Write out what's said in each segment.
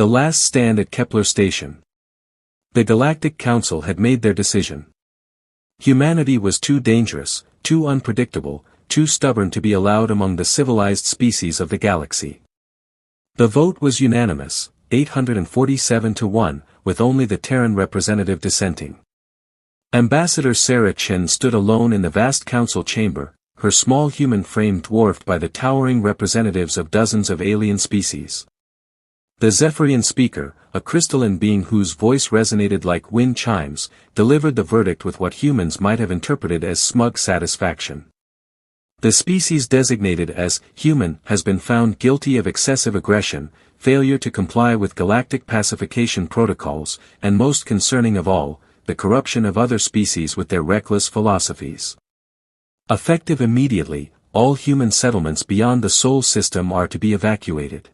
The last stand at Kepler Station. The Galactic Council had made their decision. Humanity was too dangerous, too unpredictable, too stubborn to be allowed among the civilized species of the galaxy. The vote was unanimous, 847 to 1, with only the Terran representative dissenting. Ambassador Sarah Chen stood alone in the vast council chamber, her small human frame dwarfed by the towering representatives of dozens of alien species. The Zephyrian speaker, a crystalline being whose voice resonated like wind chimes, delivered the verdict with what humans might have interpreted as smug satisfaction. The species designated as human has been found guilty of excessive aggression, failure to comply with galactic pacification protocols, and most concerning of all, the corruption of other species with their reckless philosophies. Effective immediately, all human settlements beyond the Sol system are to be evacuated.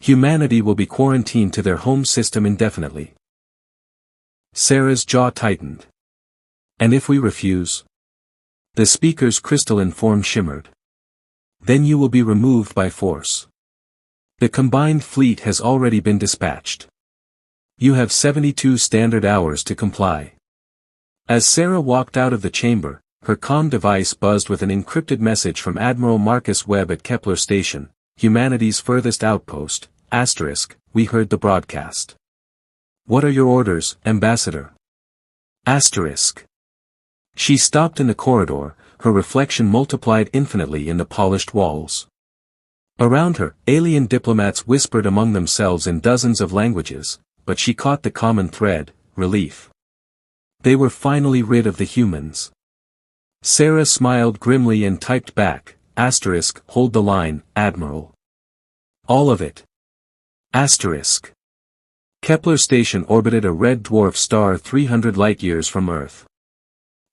Humanity will be quarantined to their home system indefinitely. Sarah's jaw tightened. And if we refuse? The speaker's crystalline form shimmered. Then you will be removed by force. The combined fleet has already been dispatched. You have 72 standard hours to comply. As Sarah walked out of the chamber, her comm device buzzed with an encrypted message from Admiral Marcus Webb at Kepler Station, humanity's furthest outpost, *, we heard the broadcast. What are your orders, Ambassador? *. She stopped in the corridor, her reflection multiplied infinitely in the polished walls. Around her, alien diplomats whispered among themselves in dozens of languages, but she caught the common thread, relief. They were finally rid of the humans. Sarah smiled grimly and typed back, *, hold the line, Admiral. All of it. *. Kepler Station orbited a red dwarf star 300 light-years from Earth.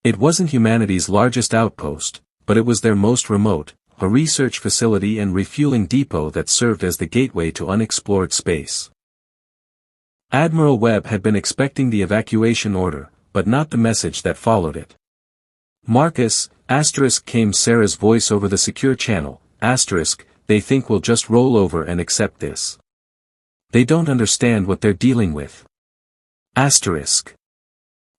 It wasn't humanity's largest outpost, but it was their most remote, a research facility and refueling depot that served as the gateway to unexplored space. Admiral Webb had been expecting the evacuation order, but not the message that followed it. Marcus, * came Sarah's voice over the secure channel, *, they think we'll just roll over and accept this. They don't understand what they're dealing with. *.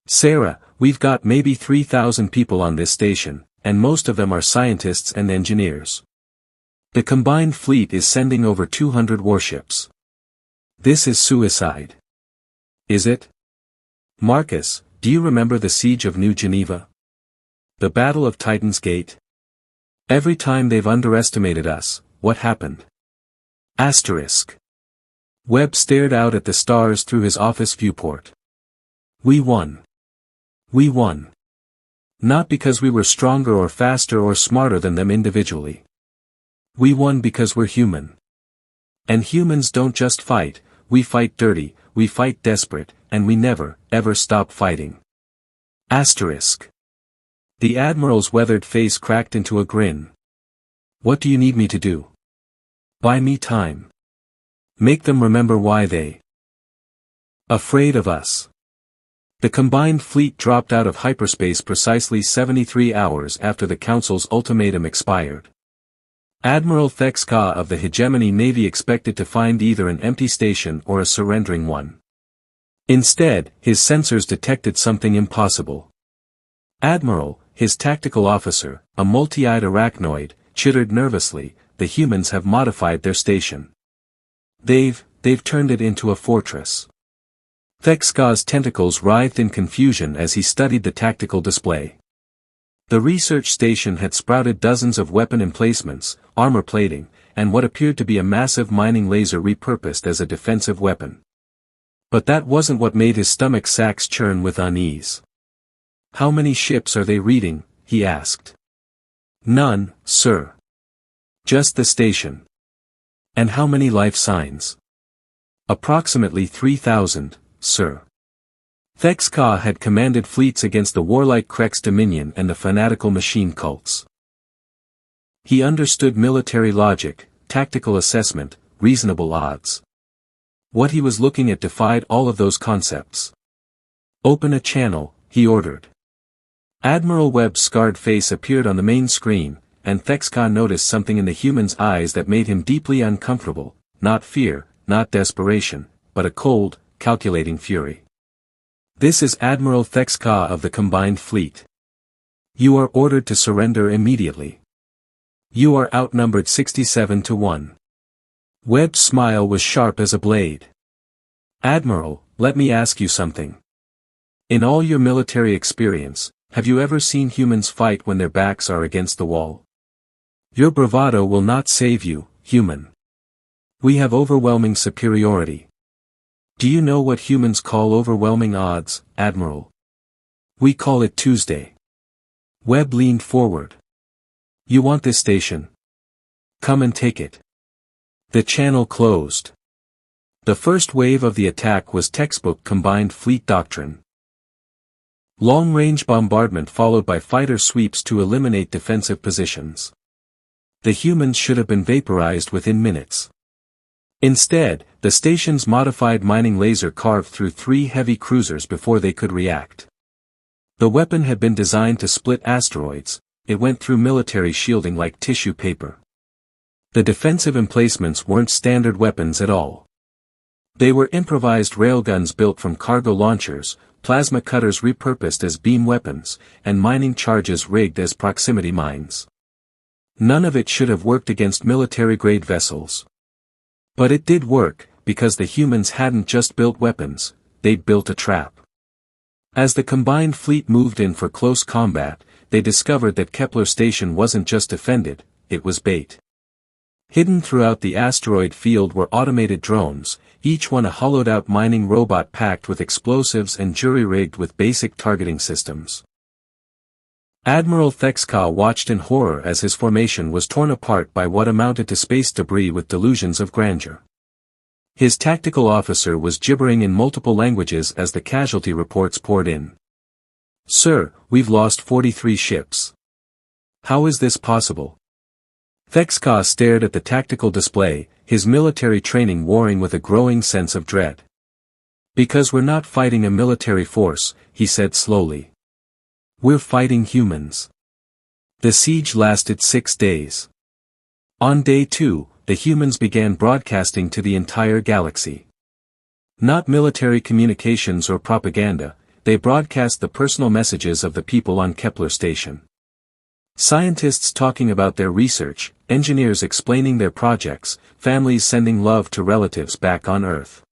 Sarah, we've got maybe 3,000 people on this station, and most of them are scientists and engineers. The combined fleet is sending over 200 warships. This is suicide. Is it? Marcus, do you remember the siege of New Geneva? The Battle of Titan's Gate? Every time they've underestimated us, what happened? *. Webb stared out at the stars through his office viewport. We won. We won. Not because we were stronger or faster or smarter than them individually. We won because we're human. And humans don't just fight, we fight dirty, we fight desperate, and we never, ever stop fighting. *. The Admiral's weathered face cracked into a grin. What do you need me to do? Buy me time. Make them remember why they afraid of us. The combined fleet dropped out of hyperspace precisely 73 hours after the Council's ultimatum expired. Admiral Thexka of the Hegemony Navy expected to find either an empty station or a surrendering one. Instead, his sensors detected something impossible. Admiral, his tactical officer, a multi-eyed arachnoid, chittered nervously, the humans have modified their station. They've turned it into a fortress. Thexka's tentacles writhed in confusion as he studied the tactical display. The research station had sprouted dozens of weapon emplacements, armor plating, and what appeared to be a massive mining laser repurposed as a defensive weapon. But that wasn't what made his stomach sacks churn with unease. How many ships are they reading? He asked. None, sir. Just the station. And how many life signs? Approximately 3,000, sir. Thexka had commanded fleets against the warlike Krex Dominion and the fanatical machine cults. He understood military logic, tactical assessment, reasonable odds. What he was looking at defied all of those concepts. Open a channel, he ordered. Admiral Webb's scarred face appeared on the main screen, and Thexka noticed something in the human's eyes that made him deeply uncomfortable, not fear, not desperation, but a cold, calculating fury. This is Admiral Thexka of the Combined Fleet. You are ordered to surrender immediately. You are outnumbered 67 to 1. Webb's smile was sharp as a blade. Admiral, let me ask you something. In all your military experience, have you ever seen humans fight when their backs are against the wall? Your bravado will not save you, human. We have overwhelming superiority. Do you know what humans call overwhelming odds, Admiral? We call it Tuesday. Webb leaned forward. You want this station? Come and take it. The channel closed. The first wave of the attack was textbook combined fleet doctrine. Long-range bombardment followed by fighter sweeps to eliminate defensive positions. The humans should have been vaporized within minutes. Instead, the station's modified mining laser carved through 3 heavy cruisers before they could react. The weapon had been designed to split asteroids, it went through military shielding like tissue paper. The defensive emplacements weren't standard weapons at all. They were improvised railguns built from cargo launchers, plasma cutters repurposed as beam weapons, and mining charges rigged as proximity mines. None of it should have worked against military-grade vessels. But it did work, because the humans hadn't just built weapons, they'd built a trap. As the combined fleet moved in for close combat, they discovered that Kepler Station wasn't just defended, it was bait. Hidden throughout the asteroid field were automated drones, each one a hollowed-out mining robot packed with explosives and jury-rigged with basic targeting systems. Admiral Thexka watched in horror as his formation was torn apart by what amounted to space debris with delusions of grandeur. His tactical officer was gibbering in multiple languages as the casualty reports poured in. Sir, we've lost 43 ships. How is this possible? Thexka stared at the tactical display, his military training warring with a growing sense of dread. Because we're not fighting a military force, he said slowly. We're fighting humans. The siege lasted 6 days. On day 2, the humans began broadcasting to the entire galaxy. Not military communications or propaganda, they broadcast the personal messages of the people on Kepler Station. Scientists talking about their research, engineers explaining their projects, families sending love to relatives back on Earth.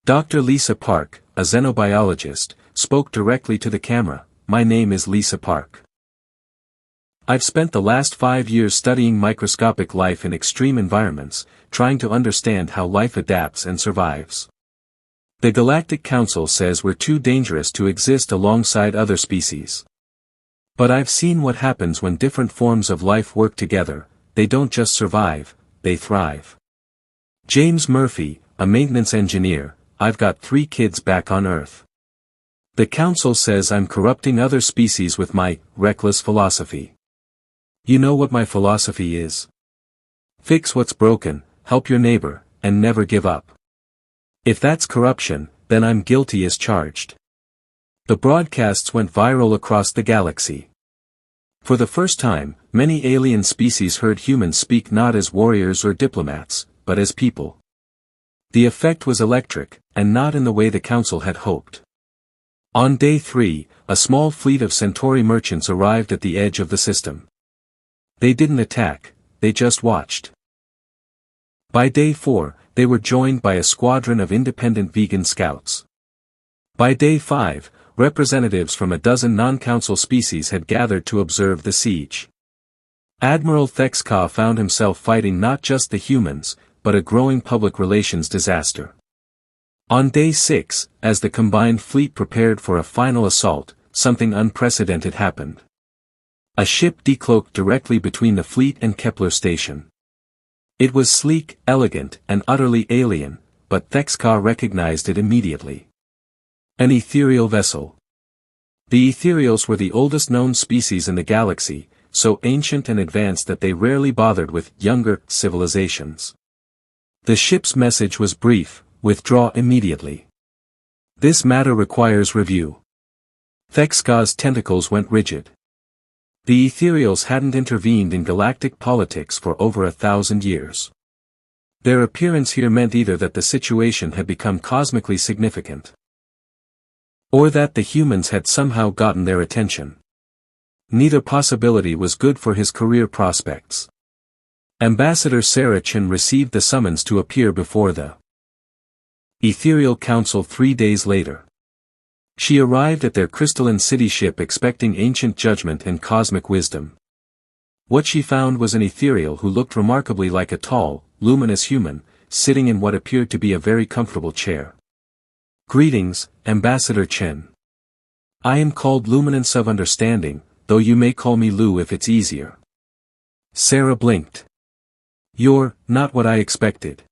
Dr. Lisa Park, a xenobiologist, spoke directly to the camera. My name is Lisa Park. I've spent the last 5 years studying microscopic life in extreme environments, trying to understand how life adapts and survives. The Galactic Council says we're too dangerous to exist alongside other species. But I've seen what happens when different forms of life work together, they don't just survive, they thrive. James Murphy, a maintenance engineer, I've got 3 kids back on Earth. The Council says I'm corrupting other species with my reckless philosophy. You know what my philosophy is? Fix what's broken, help your neighbor, and never give up. If that's corruption, then I'm guilty as charged. The broadcasts went viral across the galaxy. For the first time, many alien species heard humans speak not as warriors or diplomats, but as people. The effect was electric, and not in the way the Council had hoped. On day 3, a small fleet of Centauri merchants arrived at the edge of the system. They didn't attack, they just watched. By day 4, they were joined by a squadron of independent vegan scouts. By day 5, representatives from a dozen non-council species had gathered to observe the siege. Admiral Thexka found himself fighting not just the humans, but a growing public relations disaster. On day 6, as the combined fleet prepared for a final assault, something unprecedented happened. A ship decloaked directly between the fleet and Kepler Station. It was sleek, elegant, and utterly alien, but Thexka recognized it immediately. An ethereal vessel. The ethereals were the oldest known species in the galaxy, so ancient and advanced that they rarely bothered with younger civilizations. The ship's message was brief: withdraw immediately. This matter requires review. Thexka's tentacles went rigid. The ethereals hadn't intervened in galactic politics for over 1,000 years. Their appearance here meant either that the situation had become cosmically significant, or that the humans had somehow gotten their attention. Neither possibility was good for his career prospects. Ambassador Sarah Chen received the summons to appear before the Ethereal Council 3 days later. She arrived at their crystalline city ship expecting ancient judgment and cosmic wisdom. What she found was an ethereal who looked remarkably like a tall, luminous human, sitting in what appeared to be a very comfortable chair. "Greetings, Ambassador Chen. I am called Luminance of Understanding, though you may call me Lu if it's easier." Sarah blinked. "You're not what I expected."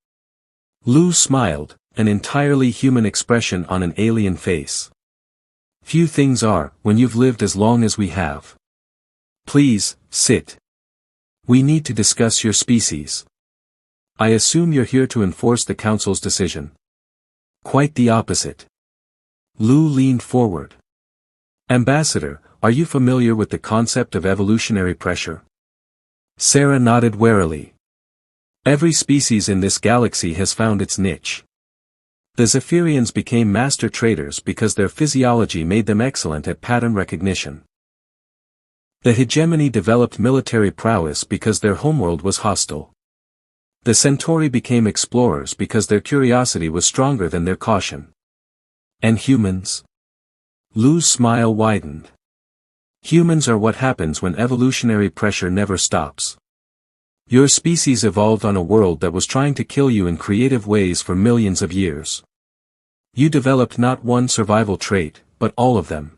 Lu smiled, an entirely human expression on an alien face. "Few things are, when you've lived as long as we have. Please, sit. We need to discuss your species. I assume you're here to enforce the Council's decision." "Quite the opposite." Lu leaned forward. "Ambassador, are you familiar with the concept of evolutionary pressure?" Sarah nodded warily. "Every species in this galaxy has found its niche. The Zephyrians became master traders because their physiology made them excellent at pattern recognition. The hegemony developed military prowess because their homeworld was hostile. The Centauri became explorers because their curiosity was stronger than their caution. And humans?" Lu's smile widened. "Humans are what happens when evolutionary pressure never stops. Your species evolved on a world that was trying to kill you in creative ways for millions of years. You developed not one survival trait, but all of them.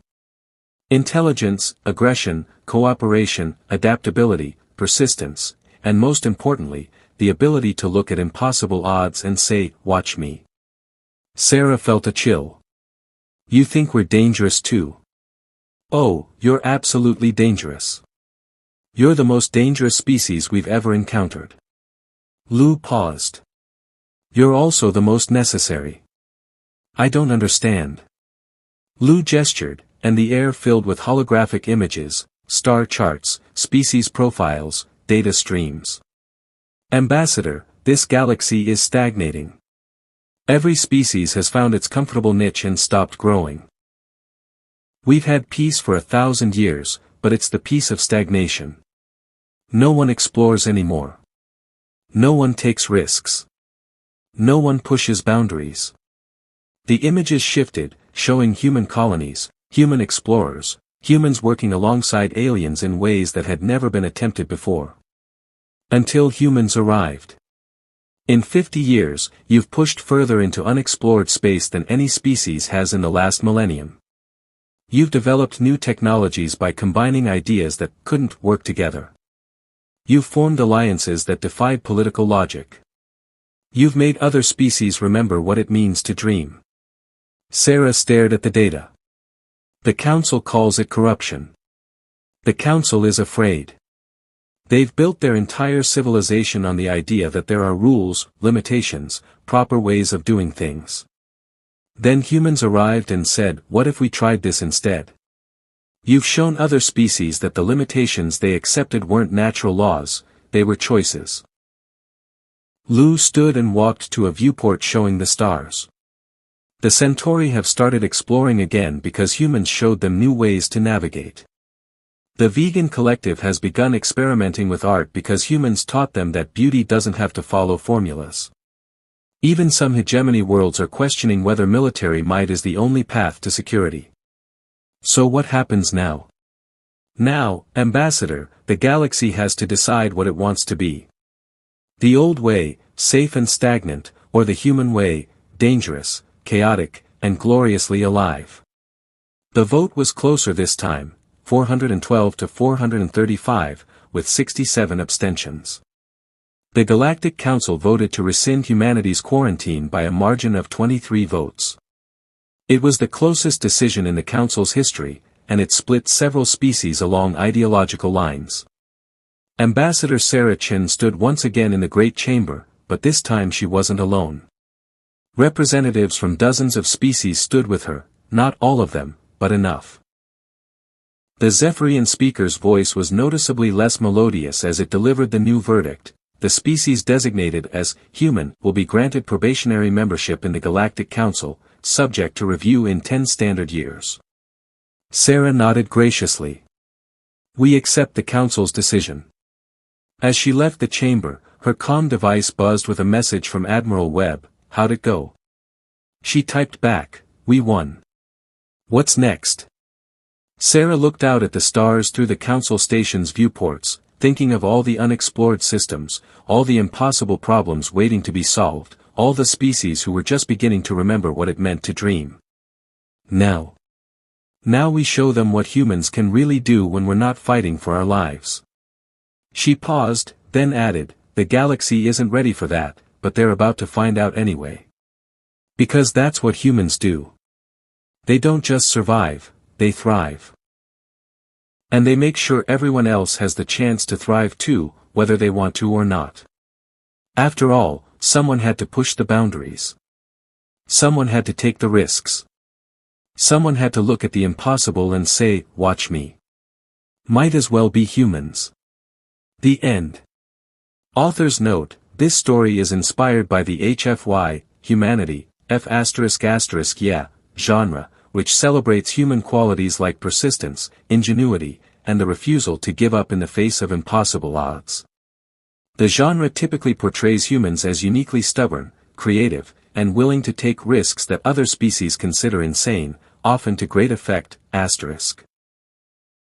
Intelligence, aggression, cooperation, adaptability, persistence, and most importantly, the ability to look at impossible odds and say, 'Watch me.'" Sarah felt a chill. "You think we're dangerous too?" "Oh, you're absolutely dangerous. You're the most dangerous species we've ever encountered." Lu paused. "You're also the most necessary." "I don't understand." Lu gestured, and the air filled with holographic images, star charts, species profiles, data streams. "Ambassador, this galaxy is stagnating. Every species has found its comfortable niche and stopped growing. We've had peace for 1,000 years, but it's the peace of stagnation. No one explores anymore. No one takes risks. No one pushes boundaries." The images shifted, showing human colonies, human explorers, humans working alongside aliens in ways that had never been attempted before. Until humans arrived. "In 50 years, you've pushed further into unexplored space than any species has in the last millennium. You've developed new technologies by combining ideas that couldn't work together. You've formed alliances that defied political logic. You've made other species remember what it means to dream." Sarah stared at the data. "The Council calls it corruption. The Council is afraid. They've built their entire civilization on the idea that there are rules, limitations, proper ways of doing things. Then humans arrived and said, 'What if we tried this instead?' You've shown other species that the limitations they accepted weren't natural laws, they were choices." Lu stood and walked to a viewport showing the stars. "The Centauri have started exploring again because humans showed them new ways to navigate. The vegan collective has begun experimenting with art because humans taught them that beauty doesn't have to follow formulas. Even some hegemony worlds are questioning whether military might is the only path to security. So what happens now? Now, Ambassador, the galaxy has to decide what it wants to be. The old way, safe and stagnant, or the human way, dangerous, chaotic, and gloriously alive." The vote was closer this time, 412 to 435, with 67 abstentions. The Galactic Council voted to rescind humanity's quarantine by a margin of 23 votes. It was the closest decision in the Council's history, and it split several species along ideological lines. Ambassador Sarah Chen stood once again in the Great Chamber, but this time she wasn't alone. Representatives from dozens of species stood with her, not all of them, but enough. The Zephyrian speaker's voice was noticeably less melodious as it delivered the new verdict. the species designated as human will be granted probationary membership in the Galactic Council, subject to review in 10 standard years. Sarah nodded graciously. We accept the Council's decision. As she left the chamber, her comm device buzzed with a message from Admiral Webb. How'd it go? She typed back, we won. What's next? Sarah looked out at the stars through the Council Station's viewports, thinking of all the unexplored systems, all the impossible problems waiting to be solved, all the species who were just beginning to remember what it meant to dream. Now we show them what humans can really do when we're not fighting for our lives. She paused, then added, the galaxy isn't ready for that, but they're about to find out anyway. Because that's what humans do. They don't just survive, they thrive. And they make sure everyone else has the chance to thrive too, whether they want to or not. After all, someone had to push the boundaries. Someone had to take the risks. Someone had to look at the impossible and say, watch me. Might as well be humans. The end. Author's note, this story is inspired by the HFY, Humanity, F***, genre, which celebrates human qualities like persistence, ingenuity, and the refusal to give up in the face of impossible odds. The genre typically portrays humans as uniquely stubborn, creative, and willing to take risks that other species consider insane, often to great effect, **.